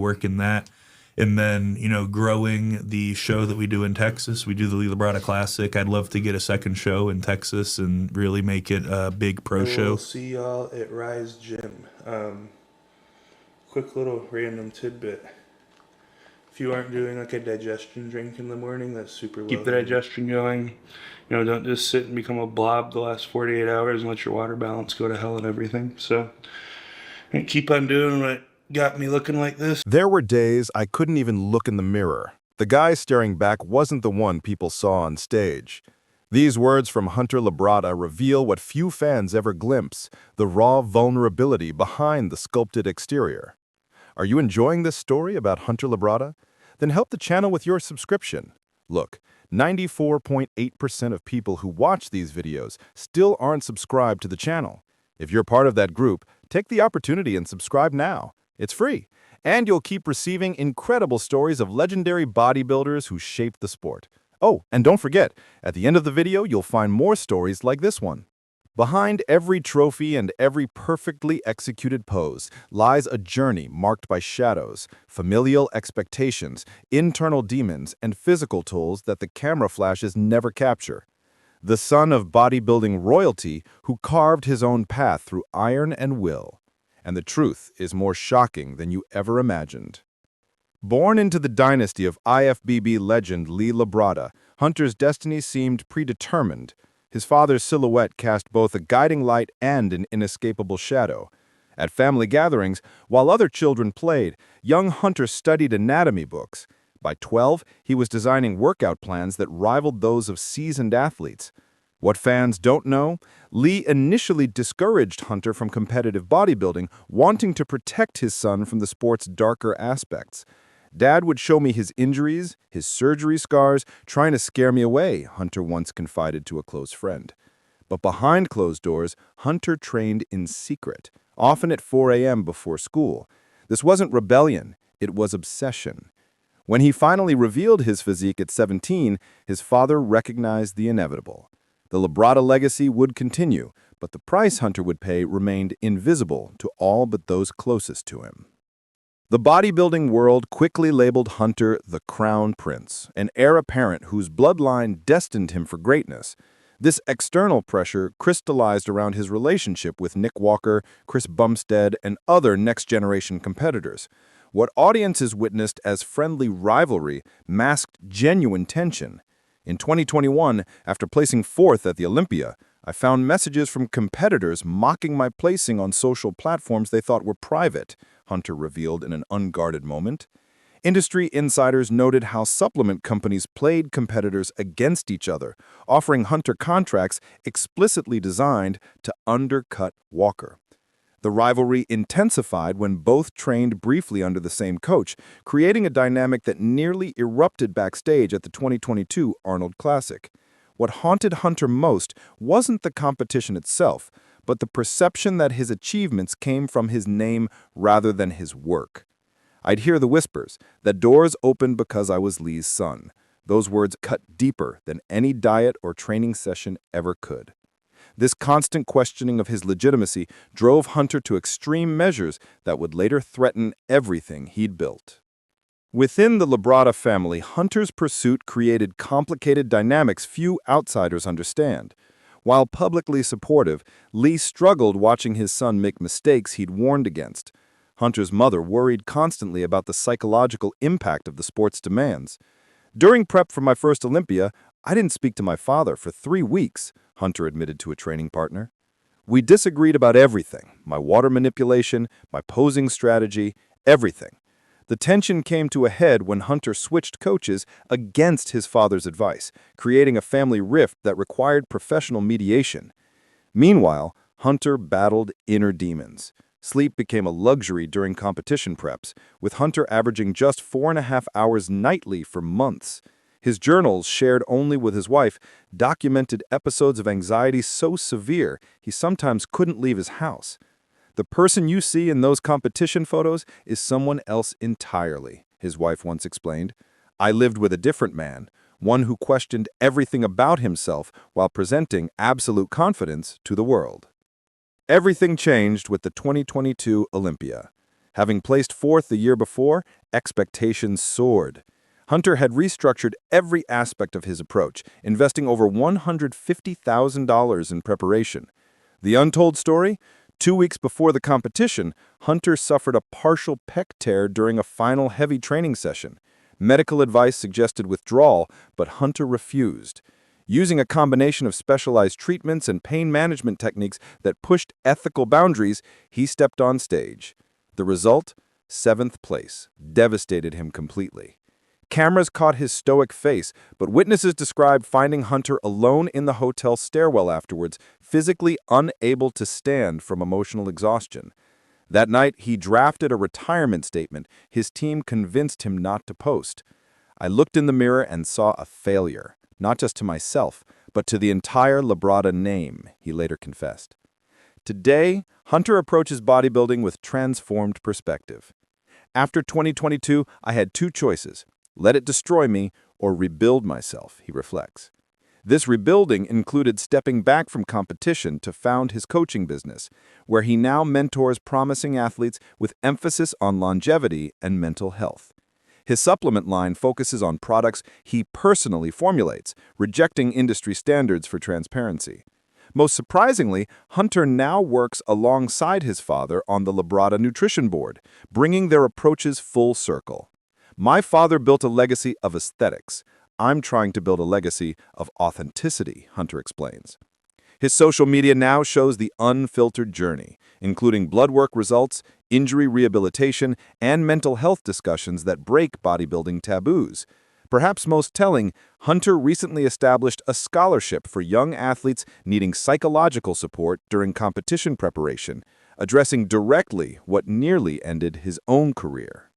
work in that. And then, growing the show that we do in Texas, we do the Labrada Classic. I'd love to get a second show in Texas and really make it a big pro show. We'll see y'all at Rise Gym. Quick little random tidbit. If you aren't doing like a digestion drink in the morning, that's super low. Keep the digestion going. Don't just sit and become a blob the last 48 hours and let your water balance go to hell and everything. So keep on doing what got me looking like this. There were days I couldn't even look in the mirror. The guy staring back wasn't the one people saw on stage. These words from Hunter Labrada reveal what few fans ever glimpse, the raw vulnerability behind the sculpted exterior. Are you enjoying this story about Hunter Labrada? Then help the channel with your subscription. Look, 94.8% of people who watch these videos still aren't subscribed to the channel. If you're part of that group, take the opportunity and subscribe now. It's free, and you'll keep receiving incredible stories of legendary bodybuilders who shaped the sport. Oh, and don't forget, at the end of the video, you'll find more stories like this one. Behind every trophy and every perfectly executed pose lies a journey marked by shadows, familial expectations, internal demons, and physical tools that the camera flashes never capture. The son of bodybuilding royalty who carved his own path through iron and will. And the truth is more shocking than you ever imagined. Born into the dynasty of IFBB legend Lee Labrada, Hunter's destiny seemed predetermined. His father's silhouette cast both a guiding light and an inescapable shadow. At family gatherings, while other children played, young Hunter studied anatomy books. By 12, he was designing workout plans that rivaled those of seasoned athletes. What fans don't know, Lee initially discouraged Hunter from competitive bodybuilding, wanting to protect his son from the sport's darker aspects. "Dad would show me his injuries, his surgery scars, trying to scare me away," Hunter once confided to a close friend. But behind closed doors, Hunter trained in secret, often at 4 a.m. before school. This wasn't rebellion, it was obsession. When he finally revealed his physique at 17, his father recognized the inevitable. The Labrada legacy would continue, but the price Hunter would pay remained invisible to all but those closest to him. The bodybuilding world quickly labeled Hunter the Crown Prince, an heir apparent whose bloodline destined him for greatness. This external pressure crystallized around his relationship with Nick Walker, Chris Bumstead, and other next-generation competitors. What audiences witnessed as friendly rivalry masked genuine tension. In 2021, after placing 4th at the Olympia, I found messages from competitors mocking my placing on social platforms they thought were private, Hunter revealed in an unguarded moment. Industry insiders noted how supplement companies played competitors against each other, offering Hunter contracts explicitly designed to undercut Walker. The rivalry intensified when both trained briefly under the same coach, creating a dynamic that nearly erupted backstage at the 2022 Arnold Classic. What haunted Hunter most wasn't the competition itself, but the perception that his achievements came from his name rather than his work. I'd hear the whispers that doors opened because I was Lee's son. Those words cut deeper than any diet or training session ever could. This constant questioning of his legitimacy drove Hunter to extreme measures that would later threaten everything he'd built. Within the Labrada family, Hunter's pursuit created complicated dynamics few outsiders understand. While publicly supportive, Lee struggled watching his son make mistakes he'd warned against. Hunter's mother worried constantly about the psychological impact of the sport's demands. "During prep for my first Olympia, I didn't speak to my father for 3 weeks," Hunter admitted to a training partner. "We disagreed about everything, my water manipulation, my posing strategy, everything. The tension came to a head when Hunter switched coaches against his father's advice, creating a family rift that required professional mediation. Meanwhile, Hunter battled inner demons. Sleep became a luxury during competition preps, with Hunter averaging just 4.5 hours nightly for months. His journals, shared only with his wife, documented episodes of anxiety so severe he sometimes couldn't leave his house. "The person you see in those competition photos is someone else entirely," his wife once explained. "I lived with a different man, one who questioned everything about himself while presenting absolute confidence to the world." Everything changed with the 2022 Olympia. Having placed fourth the year before, expectations soared. Hunter had restructured every aspect of his approach, investing over $150,000 in preparation. The untold story? 2 weeks before the competition, Hunter suffered a partial pec tear during a final heavy training session. Medical advice suggested withdrawal, but Hunter refused. Using a combination of specialized treatments and pain management techniques that pushed ethical boundaries, he stepped on stage. The result? 7th place, devastated him completely. Cameras caught his stoic face, but witnesses described finding Hunter alone in the hotel stairwell afterwards, physically unable to stand from emotional exhaustion. That night, he drafted a retirement statement his team convinced him not to post. "I looked in the mirror and saw a failure, not just to myself, but to the entire Labrada name," he later confessed. Today, Hunter approaches bodybuilding with transformed perspective. "After 2022, I had 2 choices. Let it destroy me or rebuild myself," he reflects. This rebuilding included stepping back from competition to found his coaching business, where he now mentors promising athletes with emphasis on longevity and mental health. His supplement line focuses on products he personally formulates, rejecting industry standards for transparency. Most surprisingly, Hunter now works alongside his father on the Labrada Nutrition Board, bringing their approaches full circle. "My father built a legacy of aesthetics. I'm trying to build a legacy of authenticity," Hunter explains. His social media now shows the unfiltered journey, including blood work results, injury rehabilitation, and mental health discussions that break bodybuilding taboos. Perhaps most telling, Hunter recently established a scholarship for young athletes needing psychological support during competition preparation, addressing directly what nearly ended his own career.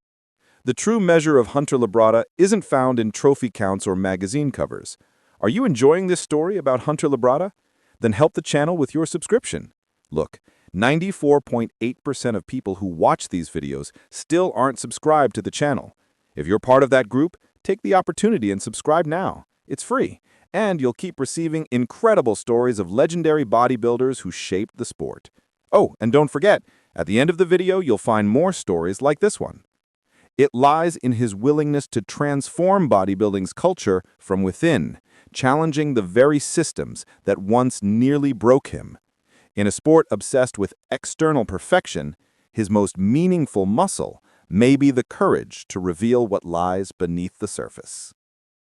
The true measure of Hunter Labrada isn't found in trophy counts or magazine covers. Are you enjoying this story about Hunter Labrada? Then help the channel with your subscription. Look, 94.8% of people who watch these videos still aren't subscribed to the channel. If you're part of that group, take the opportunity and subscribe now. It's free, and you'll keep receiving incredible stories of legendary bodybuilders who shaped the sport. Oh, and don't forget, at the end of the video, you'll find more stories like this one. It lies in his willingness to transform bodybuilding's culture from within, challenging the very systems that once nearly broke him. In a sport obsessed with external perfection, his most meaningful muscle may be the courage to reveal what lies beneath the surface.